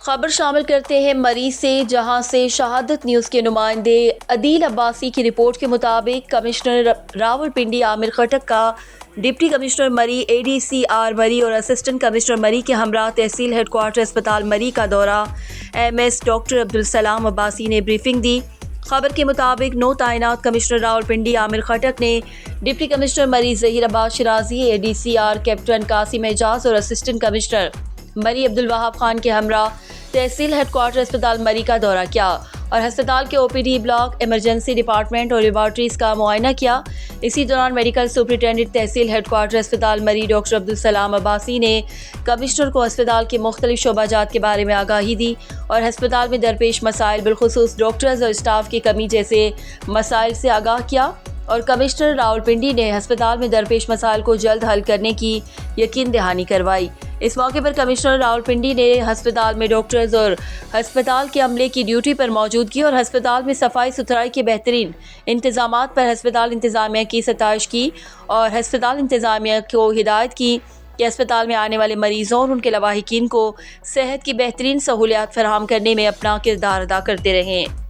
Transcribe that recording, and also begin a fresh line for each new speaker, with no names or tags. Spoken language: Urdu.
خبر شامل کرتے ہیں مری سے، جہاں سے شہادت نیوز کے نمائندے عدیل عباسی کی رپورٹ کے مطابق کمشنر راولپنڈی عامر خٹک کا deputy commissioner Murree, a D C are مری اور اسسٹنٹ کمشنر مری کے ہمراہ تحصیل ہیڈ کوارٹر اسپتال مری کا دورہ۔ M S doctor Abdussalam Abbasi نے بریفنگ دی۔ خبر کے مطابق نو تعینات کمشنر راولپنڈی عامر خٹک نے deputy commissioner Murree Zaheer Abbas Shirazi, A D C R captain Qasim Ijaz اور اسسٹنٹ کمشنر مری عبدالوہاب خان کے ہمراہ تحصیل ہیڈ کوارٹر اسپتال مری کا دورہ کیا اور ہسپتال کے O P D block, emergency department اور لیبارٹریز کا معائنہ کیا۔ اسی دوران medical superintendent tehsil head quarter اسپتال مری ڈاکٹر عبدالسلام عباسی نے کمشنر کو اسپتال کے مختلف شعبہ جات کے بارے میں آگاہی دی اور ہسپتال میں درپیش مسائل بالخصوص ڈاکٹرز اور اسٹاف کی کمی جیسے مسائل سے آگاہ کیا، اور کمشنر راولپنڈی نے ہسپتال میں درپیش مسائل کو جلد حل کرنے کی یقین دہانی کروائی۔ اس موقع پر کمشنر راولپنڈی نے ہسپتال میں ڈاکٹرز اور ہسپتال کے عملے کی ڈیوٹی پر موجودگی اور ہسپتال میں صفائی ستھرائی کے بہترین انتظامات پر ہسپتال انتظامیہ کی ستائش کی اور ہسپتال انتظامیہ کو ہدایت کی کہ ہسپتال میں آنے والے مریضوں اور ان کے لواحقین کو صحت کی بہترین سہولیات فراہم کرنے میں اپنا کردار ادا کرتے رہیں۔